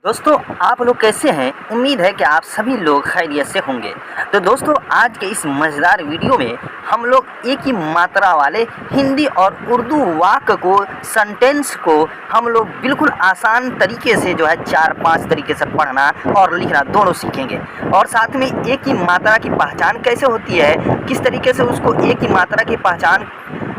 दोस्तों, आप लोग कैसे हैं? उम्मीद है कि आप सभी लोग खैरियत से होंगे। तो दोस्तों, आज के इस मज़ेदार वीडियो में हम लोग एक ही मात्रा वाले हिंदी और उर्दू वाक्य को, सेंटेंस को हम लोग बिल्कुल आसान तरीके से जो है 4-5 तरीके से पढ़ना और लिखना दोनों सीखेंगे। और साथ में एक ही मात्रा की पहचान कैसे होती है, किस तरीके से उसको एक ही मात्रा की पहचान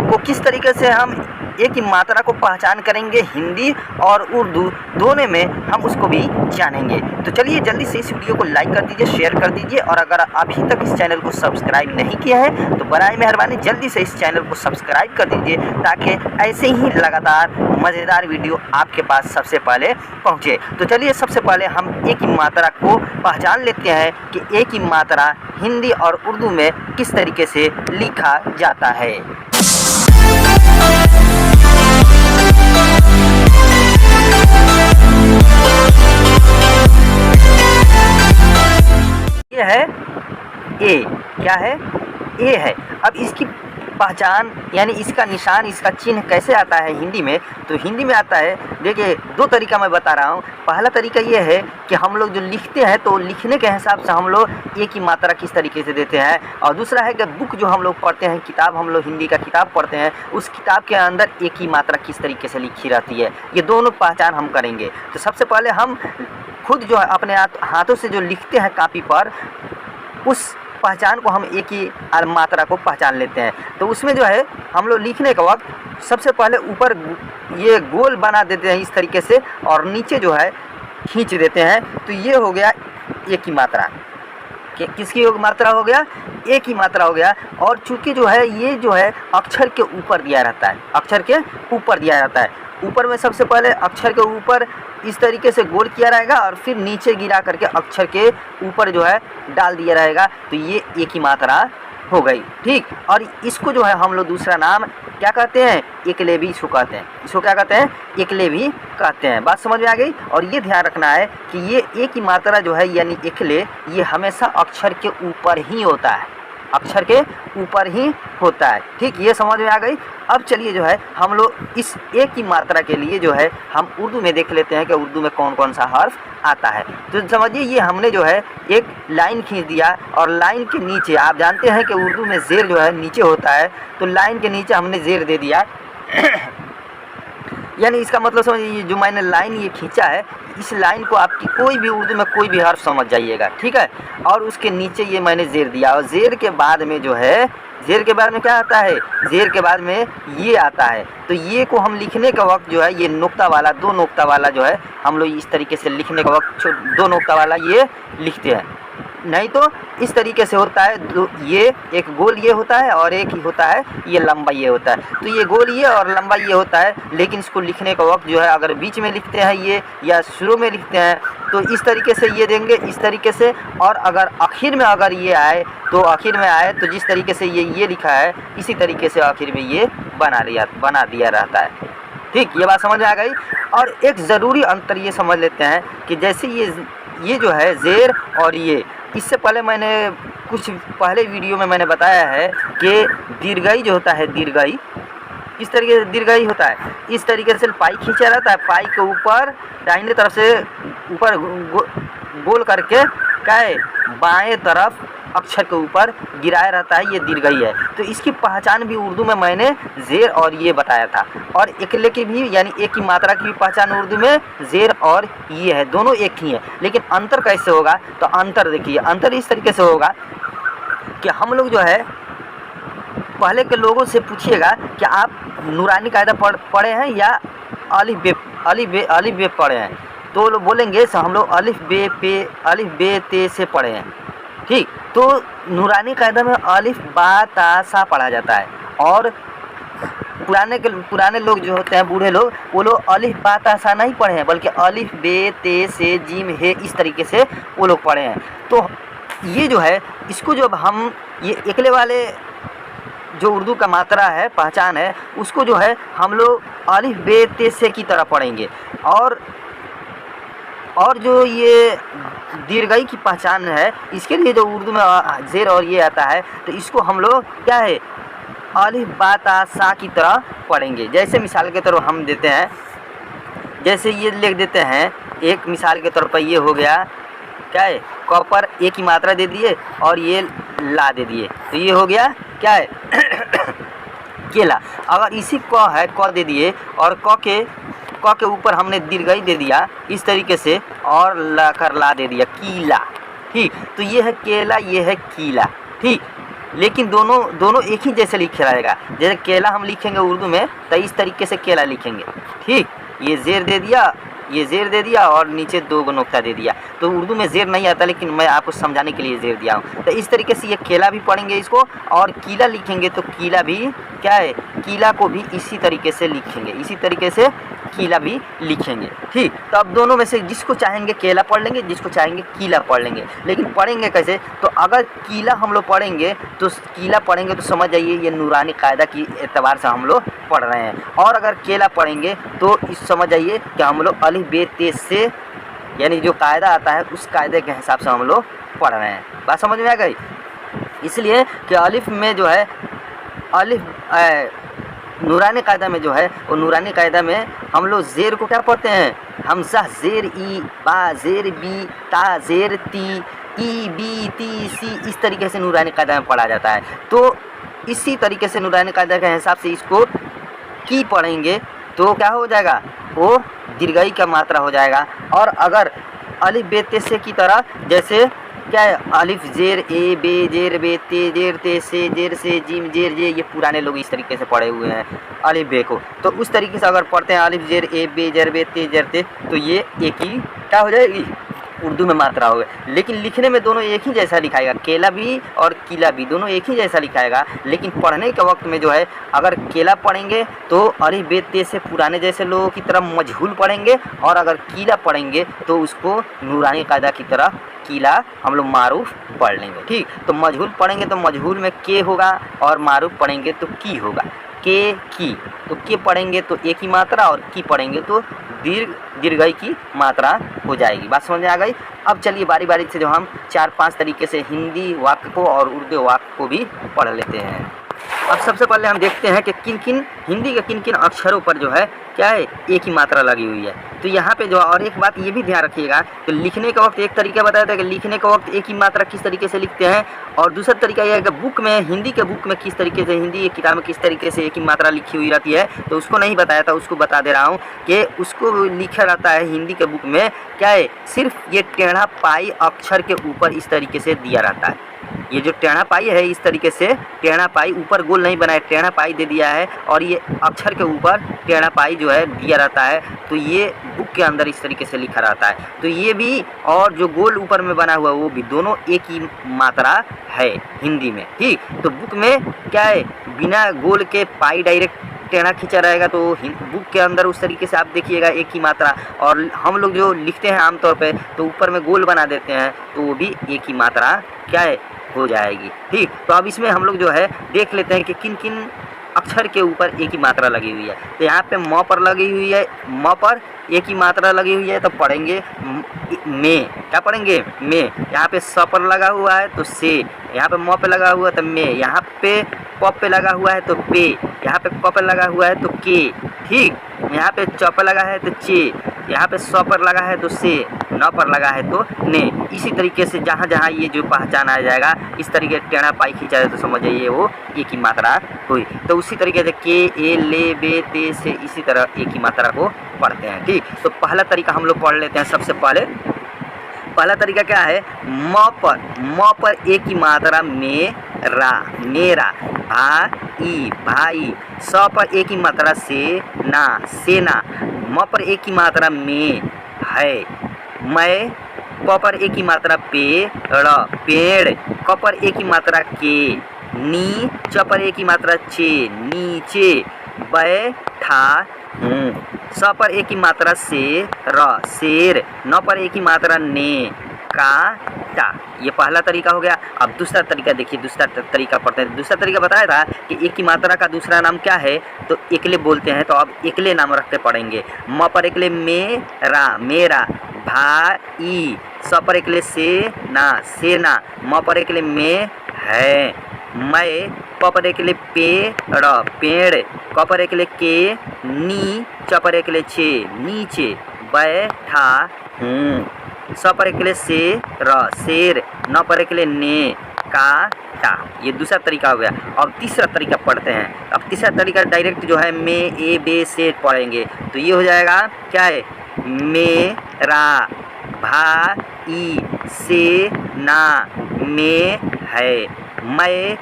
को किस तरीके से हम एक ही मात्रा को पहचान करेंगे हिंदी और उर्दू दोनों में, हम उसको भी जानेंगे। तो चलिए जल्दी से इस वीडियो को लाइक कर दीजिए, शेयर कर दीजिए, और अगर अभी तक इस चैनल को सब्सक्राइब नहीं किया है तो बराए मेहरबानी जल्दी से इस चैनल को सब्सक्राइब कर दीजिए, ताकि ऐसे ही लगातार मज़ेदार वीडियो आपके पास सबसे पहले पहुँचे। तो चलिए सबसे पहले हम एक ही मात्रा को पहचान लेते हैं कि एक ही मात्रा हिंदी और उर्दू में किस तरीके से लिखा जाता है। ये है ए। क्या है? ए है। अब इसकी पहचान यानी इसका निशान, इसका चिन्ह कैसे आता है हिंदी में? तो हिंदी में आता है, देखिए दो तरीका मैं बता रहा हूँ। पहला तरीका ये है कि हम लोग जो लिखते हैं तो लिखने के हिसाब से हम लोग एक ही मात्रा किस तरीके से देते हैं, और दूसरा है कि बुक जो हम लोग पढ़ते हैं, किताब हम लोग हिंदी का किताब पढ़ते हैं, उस किताब के अंदर एक ही मात्रा किस तरीके से लिखी रहती है, ये दोनों पहचान हम करेंगे। तो सबसे पहले हम खुद जो है अपने हाथों से जो लिखते हैं कापी पर, उस पहचान को हम एक ही मात्रा को पहचान लेते हैं। तो उसमें जो है हम लोग लिखने के वक्त सबसे पहले ऊपर ये गोल बना देते हैं इस तरीके से, और नीचे जो है खींच देते हैं। तो ये हो गया एक ही मात्रा। किसकी मात्रा हो गया? एक ही मात्रा हो गया। और चूंकि जो है ये जो है अक्षर के ऊपर दिया रहता है, अक्षर के ऊपर दिया रहता है। ऊपर में सबसे पहले अक्षर के ऊपर इस तरीके से गोल किया रहेगा, और फिर नीचे गिरा करके अक्षर के ऊपर जो है डाल दिया रहेगा। तो ये एक ही मात्रा हो गई, ठीक। और इसको जो है हम लोग दूसरा नाम क्या कहते हैं? एकलेवी इसको कहते हैं। इसको क्या कहते हैं? एकलेवी कहते हैं। बात समझ में आ गई? और ये ध्यान रखना है कि ये एक ही मात्रा जो है यानी एकले, ये हमेशा अक्षर के ऊपर ही होता है, अक्षर के ऊपर ही होता है, ठीक। ये समझ में आ गई? अब चलिए जो है हम लोग इस एक ही मात्रा के लिए जो है हम उर्दू में देख लेते हैं कि उर्दू में कौन कौन सा हर्फ आता है। तो समझिए ये हमने जो है एक लाइन खींच दिया, और लाइन के नीचे आप जानते हैं कि उर्दू में ज़ेर जो है नीचे होता है, तो लाइन के नीचे हमने ज़ेर दे दिया। यानी इसका मतलब समझिए जो मैंने लाइन ये खींचा है, इस लाइन को आपकी कोई भी उर्दू में कोई भी हर्फ समझ जाइएगा, ठीक है। और उसके नीचे ये मैंने ज़ेर दिया, और ज़ेर के बाद में जो है, ज़ेर के बाद में क्या आता है? ज़ेर के बाद में ये आता है। तो ये को हम लिखने के वक्त जो है ये नुक्ता वाला, दो नुक्ता वाला जो है हम लोग इस तरीके से लिखने के वक्त दो नुक्ता वाला ये लिखते हैं। नहीं तो इस तरीके से होता है, ये एक गोल ये होता है, और एक ही होता है ये लंबा ये होता है। तो ये गोल ये और लंबा ये होता है, लेकिन इसको लिखने का वक्त जो है अगर बीच में लिखते हैं ये या शुरू में लिखते हैं तो इस तरीके से ये देंगे, इस तरीके से। और अगर आखिर में अगर ये आए तो आखिर में आए तो जिस तरीके से ये लिखा है इसी तरीके से आखिर में ये बना दिया रहता है, ठीक। ये बात समझ में आ गई? और एक ज़रूरी अंतर ये समझ लेते हैं कि जैसे ये जो है ज़ेर और ये, इससे पहले मैंने कुछ पहले वीडियो में मैंने बताया है कि दीर्घई जो होता है, दीर्घई इस तरीके से दीर्घई होता है, इस तरीके से पाई खींचा रहता है, पाई के ऊपर दाहिने तरफ से ऊपर गोल करके क्या बाएं तरफ अक्षर के ऊपर गिराया रहता है, ये दीर्घई है। तो इसकी पहचान भी उर्दू में मैंने ज़ेर और ये बताया था। और एकले की भी यानी एक ही मात्रा की भी पहचान उर्दू में ज़ेर और ये है, दोनों एक ही है। लेकिन अंतर कैसे होगा? तो अंतर देखिए, अंतर इस तरीके से होगा कि हम लोग जो है पहले के लोगों से पूछिएगा कि आप नूरानी कायदा पढ़े हैं या अलिफ बे पढ़े हैं, तो लोग बोलेंगे हम लोग अलिफ बे ते से पढ़े हैं, ठीक। तो नूरानी कायदा में अलिफ बा ता सा पढ़ा जाता है, और पुराने लोग जो होते हैं, बूढ़े लोग, वो लोग अलिफ बा ता सा नहीं पढ़े हैं, बल्कि अलिफ बे ते से जीम हे इस तरीके से वो लोग पढ़े हैं। तो ये जो है इसको जब हम ये एकले वाले जो उर्दू का मात्रा है, पहचान है, उसको जो है हम लोग अलिफ बे ते से की तरह पढ़ेंगे। और जो ये दीर्घई की पहचान है, इसके लिए जो उर्दू में ज़ेर और ये आता है, तो इसको हम लोग क्या है अलिफ बा ता सा की तरह पढ़ेंगे। जैसे मिसाल के तरह हम देते हैं जैसे ये लिख देते हैं, एक मिसाल के तौर पर ये हो गया क्या है, क पर ए की मात्रा दे दिए और ये ला दे दिए, तो ये हो गया क्या है केला। अगर इसी क है, क दे दिए और क के ऊपर हमने दीर्घई दे दिया इस तरीके से और ला दे दिया कीला, ठीक। तो ये है केला, ये है कीला, ठीक। लेकिन दोनों एक ही जैसे लिखा रहेगा। जैसे केला हम लिखेंगे उर्दू में तो इस तरीके से केला लिखेंगे, ठीक। ये ज़ेर दे दिया, ये ज़ेर दे दिया और नीचे 2 नुक्ता दे दिया। तो उर्दू में ज़ेर नहीं आता, लेकिन मैं आपको समझाने के लिए ज़ेर दिया हूँ। तो इस तरीके से ये केला भी पढ़ेंगे इसको, और कीला लिखेंगे तो कीला भी क्या है, कीला को भी इसी तरीके से लिखेंगे, इसी तरीके से कीला भी लिखेंगे, ठीक। तो अब दोनों में से जिसको चाहेंगे केला पढ़ लेंगे, जिसको चाहेंगे कीला पढ़ लेंगे। लेकिन पढ़ेंगे कैसे, तो अगर कीला हम लोग पढ़ेंगे तो कीला पढ़ेंगे तो समझ जाइए ये नूरानी कायदा की एतबार से हम लोग पढ़ रहे हैं। और अगर केला पढ़ेंगे तो इस समझ जाइए कि हम लोग अलिफ बे ते से, यानी जो कायदा आता है उस कायदे के हिसाब से हम लोग पढ़ रहे हैं। बात समझ में आ गई। इसलिए कि अलिफ में जो है, अलिफ नूरानी कायदा में जो है, वो नूरानी कायदा में हम लोग ज़ेर को क्या पढ़ते हैं, हमज़ा ज़ेर ई, बा ज़ेर बी, ता ज़ेर ती, ई बी ती सी, इस तरीके से नूरानी कायदा में पढ़ा जाता है। तो इसी तरीके से नूरानी कायदा के हिसाब से इसको की पढ़ेंगे तो क्या हो जाएगा, वो दीर्घई का मात्रा हो जाएगा। और अगर अलिफ बे ते से की तरह, जैसे क्या है, अलिफ ज़ेर ए बे ज़ेर बे ते ज़ेर ते से ज़ेर से जीम ज़ेर जे, ये पुराने लोग इस तरीके से पढ़े हुए हैं अलिफ बे को। तो उस तरीके से अगर पढ़ते हैं अलिफ ज़ेर ए बे ज़ेर बे ते ज़ेर ते, तो ये एक ही क्या हो जाएगी, उर्दू में मात्रा हो गई। लेकिन लिखने में दोनों एक ही जैसा लिखाएगा, केला भी और कीला भी दोनों एक ही जैसा लिखाएगा। लेकिन पढ़ने के वक्त में जो है, अगर केला पढ़ेंगे तो अलिफ बे ते से पुराने जैसे लोगों की तरह मजहूल पढ़ेंगे, और अगर कीला पढ़ेंगे तो उसको नूरानी कायदा की तरह कीला हम लोग मारूफ पढ़ लेंगे, ठीक। तो मजहूल पढ़ेंगे तो मजहूल में के होगा, और मारूफ पढ़ेंगे तो की होगा, के की। तो के पढ़ेंगे तो एक ही मात्रा, और की पढ़ेंगे तो दीर्घई की मात्रा हो जाएगी। बात समझ में आ गई। अब चलिए बारी बारी से जो हम 4-5 तरीके से हिंदी वाक्य को और उर्दू वाक्य को भी पढ़ लेते हैं। अब सबसे पहले हम देखते हैं कि हिंदी के किन किन अक्षरों पर जो है क्या है, एक ही मात्रा लगी हुई है। तो यहाँ पे जो, और एक बात ये भी ध्यान रखिएगा कि लिखने के वक्त एक तरीका बताया था कि लिखने के वक्त एक ही मात्रा किस तरीके से लिखते हैं, और दूसरा तरीका यह है कि बुक में, हिंदी के बुक में किस तरीके से, हिंदी की किताब में किस तरीके से एक ही मात्रा लिखी हुई रहती है। तो उसको नहीं बताया था, उसको बता दे रहा हूँ कि उसको लिखा रहता है हिंदी के बुक में क्या है, सिर्फ ये टेढ़ा पाई अक्षर के ऊपर इस तरीके से दिया रहता है। ये जो टेढ़ा पाई है, इस तरीके से टेढ़ा पाई, ऊपर गोल नहीं बनाया, टेढ़ा पाई दे दिया है, और ये अक्षर के ऊपर टेढ़ा पाई जो है दिया रहता है। तो ये बुक के अंदर इस तरीके से लिखा रहता है। तो ये भी, और जो गोल ऊपर में बना हुआ वो भी, दोनों एक ही मात्रा है हिंदी में, ठीक। तो बुक में क्या है, बिना गोल के पाई डायरेक्ट टेढ़ा खींचा रहेगा, तो बुक के अंदर उस तरीके से आप देखिएगा एक ही मात्रा। और हम लोग जो लिखते हैं आमतौर पे तो ऊपर में गोल बना देते हैं, तो वो भी एक ही मात्रा क्या है, हो जाएगी, ठीक। तो अब इसमें हम लोग जो है देख लेते हैं कि किन किन अक्षर के ऊपर एक ही मात्रा लगी हुई है। तो यहाँ पे म पर लगी हुई है, म पर एक ही मात्रा लगी हुई है, तो पढ़ेंगे में, क्या पढ़ेंगे में। यहाँ पे स पर लगा हुआ है तो से, यहाँ पे म पे लगा हुआ है तो में, यहाँ पे प पे लगा हुआ है तो पे, यहाँ पे प पे लगा हुआ है तो के, ठीक। यहाँ पे च पर लगा है तो चे, यहाँ पे स पर लगा है तो से, न पर लगा है तो ने। इसी तरीके से जहाँ जहाँ ये जो पहचान आ जाएगा, इस तरीके टेढ़ा पाई खींचा जाए तो समझ जाइए वो एक ही मात्रा हुई। तो उसी तरीके से के, ए, ले, बे, ते से इसी तरह एक ही मात्रा को पढ़ते हैं, ठीक। तो पहला तरीका हम लोग पढ़ लेते हैं। सबसे पहला तरीका क्या है, म पर एक ही मात्रा मेरा, मेरा, भाई, भाई। स पर एक ही मात्रा से ना, सेना। म पर एक ही मात्रा में है, मैं। प पर एक ही मात्रा पेड़, पेड़। क पर एक ही मात्रा के, नी। च पर एक ही मात्रा चे, नीचे। बैठा हूँ। स पर एक ही मात्रा से र, शेर। न पर एक ही मात्रा ने, काटा। ये पहला तरीका हो गया। अब दूसरा तरीका देखिए, दूसरा तरीका पढ़ते हैं। दूसरा तरीका बताया था कि एक ही मात्रा का दूसरा नाम क्या है, तो एकले बोलते हैं। तो अब एकले नाम रखते पढ़ेंगे। म पर एकले मेरा, मेरा, भाई। स पर एकले से ना, सेना। म पर एकले में है, मैं। प पर एक ले पेड़ पेड़, क पर एक ले के नी, च पर एक ले छे नीचे, बैठा हूँ, स पर एक ले शेर, न पर एक ले ने, काटा। ये दूसरा तरीका हो गया। अब तीसरा तरीका पढ़ते हैं। अब तीसरा तरीका डायरेक्ट जो है मे ए बे से पढ़ेंगे, तो ये हो जाएगा क्या है, मेरा भाई सेना में है, मैं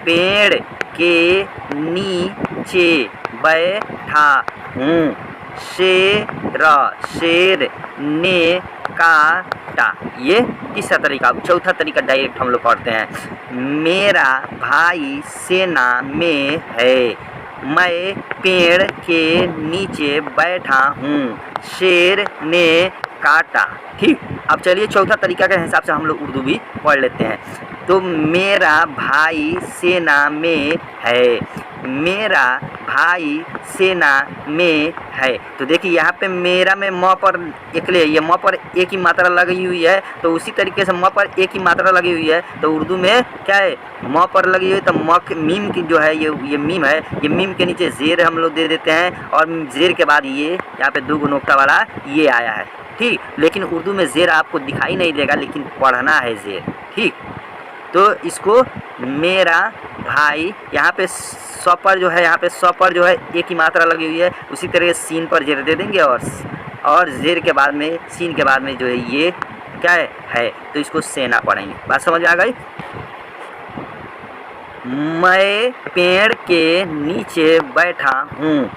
पेड़ के नीचे बैठा हूँ, शेर ने काटा। ये तीसरा तरीका। चौथा तरीका डायरेक्ट हम लोग पढ़ते हैं। मेरा भाई सेना में है, मैं पेड़ के नीचे बैठा हूँ, शेर ने काटा। ठीक, अब चलिए चौथा तरीका के हिसाब से हम लोग उर्दू भी पढ़ लेते हैं। तो मेरा भाई सेना में है, मेरा भाई सेना में है। तो देखिए यहाँ पे मेरा में म पर एकले, ये म पर एक ही मात्रा लगी हुई है, तो उसी तरीके से म पर एक ही मात्रा लगी हुई है, तो उर्दू में क्या है, म पर लगी हुई, तो म मीम की जो है ये मीम है, ये मीम के नीचे जेर हम लोग दे देते हैं, और जेर के बाद ये यहाँ पे दो नुक्ता वाला ये आया है। ठीक, लेकिन उर्दू में जेर आपको दिखाई नहीं देगा, लेकिन पढ़ना है जेर। ठीक, तो इसको मेरा भाई, यहाँ पे स पर जो है, यहाँ पे स पर जो है एक ही मात्रा लगी हुई है, उसी तरह सीन पर जेर दे देंगे, और जेर के बाद में सीन के बाद में जो है ये क्या है, तो इसको सेना पढ़ेंगे। बात समझ आ गई। मैं पेड़ के नीचे बैठा हूँ,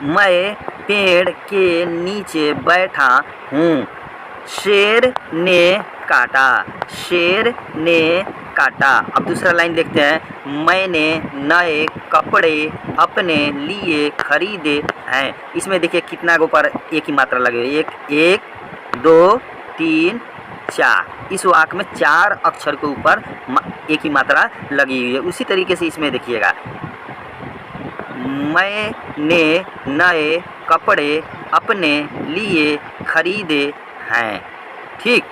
मैं पेड़ के नीचे बैठा हूँ, शेर ने काटा, शेर ने काटा। अब दूसरा लाइन देखते हैं। मैंने नए कपड़े अपने लिए खरीदे हैं। इसमें देखिए कितना के ऊपर एक ही मात्रा लगे हुई है, एक दो तीन चार। इस वाक्य में 4 अक्षर के ऊपर एक ही मात्रा लगी हुई है। उसी तरीके से इसमें देखिएगा, मैंने नए कपड़े अपने लिए खरीदे हैं। ठीक,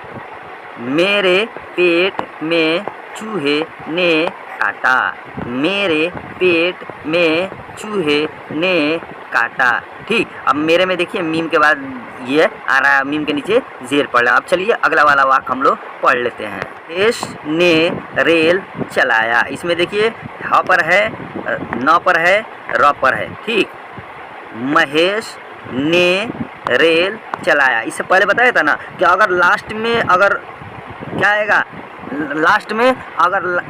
मेरे पेट में चूहे ने काटा, मेरे पेट में चूहे ने काटा। ठीक, अब मेरे में देखिए मीम के बाद ये आ रहा है, मीम के नीचे जेर पढ़ रहा। अब चलिए अगला वाला वाक्य हम लोग पढ़ लेते हैं। महेश ने रेल चलाया। इसमें देखिए ह पर है, न पर है, र पर है। ठीक, महेश ने रेल चलाया। इससे पहले बताया था ना कि अगर लास्ट में अगर क्या आएगा, लास्ट में अगर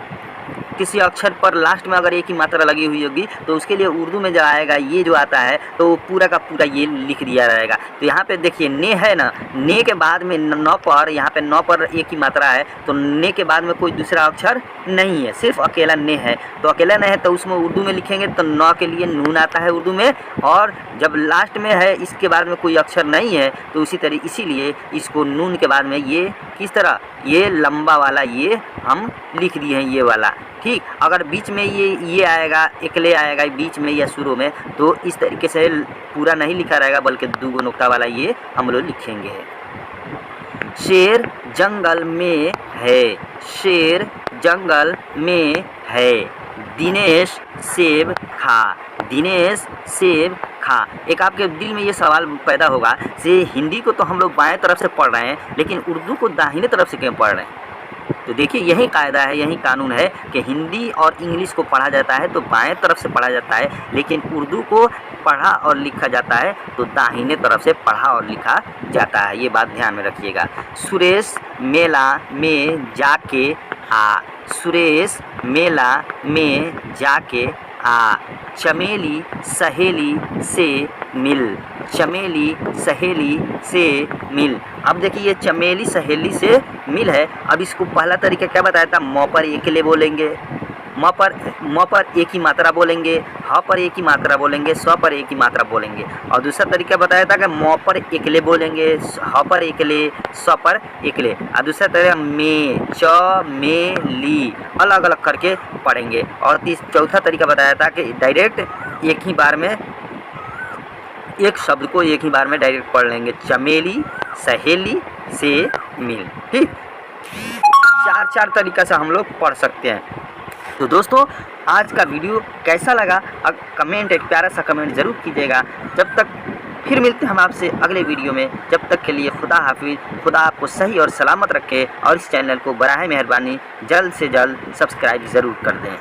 किसी अक्षर पर लास्ट में अगर एक ही मात्रा लगी हुई होगी, तो उसके लिए उर्दू में जो आएगा ये जो आता है, तो वो पूरा का पूरा ये लिख दिया रहेगा। तो यहाँ पे देखिए ने है ना, ने के बाद में न पर, यहाँ पे न पर एक ही मात्रा है, तो ने के बाद में कोई दूसरा अक्षर नहीं है, सिर्फ अकेला ने है। तो अकेला ने है तो उसमें उर्दू में लिखेंगे तो न के लिए नून आता है उर्दू में, और जब लास्ट में है इसके बाद में कोई अक्षर नहीं है, तो उसी तरह इसीलिए इसको नून के बाद में ये किस तरह, ये लंबा वाला ये हम लिख दिए हैं, ये वाला। ठीक, अगर बीच में ये आएगा, एकले आएगा बीच में या शुरू में, तो इस तरीके से पूरा नहीं लिखा रहेगा, बल्कि 2 नुक्ता वाला ये हम लोग लिखेंगे। शेर जंगल में है, शेर जंगल में है, दिनेश सेब खा, दिनेश सेब खा। एक आपके दिल में ये सवाल पैदा होगा, से हिंदी को तो हम लोग बाएं तरफ से पढ़ रहे हैं, लेकिन उर्दू को दाहिने तरफ से क्यों पढ़ रहे हैं? तो देखिए यही कायदा है, यही कानून है कि हिंदी और इंग्लिश को पढ़ा जाता है तो बाएं तरफ से पढ़ा जाता है, लेकिन उर्दू को पढ़ा और लिखा जाता है तो दाहिने तरफ से पढ़ा और लिखा जाता है। ये बात ध्यान में रखिएगा। सुरेश मेला में जाके आ, सुरेश मेला में जाके आ, चमेली सहेली से मिल, चमेली सहेली से मिल। अब देखिए ये चमेली सहेली से मिल है। अब इसको पहला तरीका क्या बताया था, म पर एकले बोलेंगे, म पर एक ही मात्रा बोलेंगे, ह पर एक ही मात्रा बोलेंगे, स पर एक ही मात्रा बोलेंगे। और दूसरा तरीका बताया था कि म पर एकले बोलेंगे, ह पर एकले, स पर एकले। और दूसरा तरीका में, च में ली, अलग अलग करके पढ़ेंगे। और चौथा तरीका बताया था कि डायरेक्ट एक ही बार में एक शब्द को एक ही बार में डायरेक्ट पढ़ लेंगे, चमेली सहेली से मिल। ठीक। चार तरीक़ा से हम लोग पढ़ सकते हैं। तो दोस्तों आज का वीडियो कैसा लगा कमेंट, एक प्यारा सा कमेंट ज़रूर कीजिएगा। जब तक फिर मिलते हैं हम आपसे अगले वीडियो में, जब तक के लिए खुदा हाफिज़। खुदा आपको सही और सलामत रखे और इस चैनल को बराए मेहरबानी जल्द से जल्द सब्सक्राइब ज़रूर कर दें।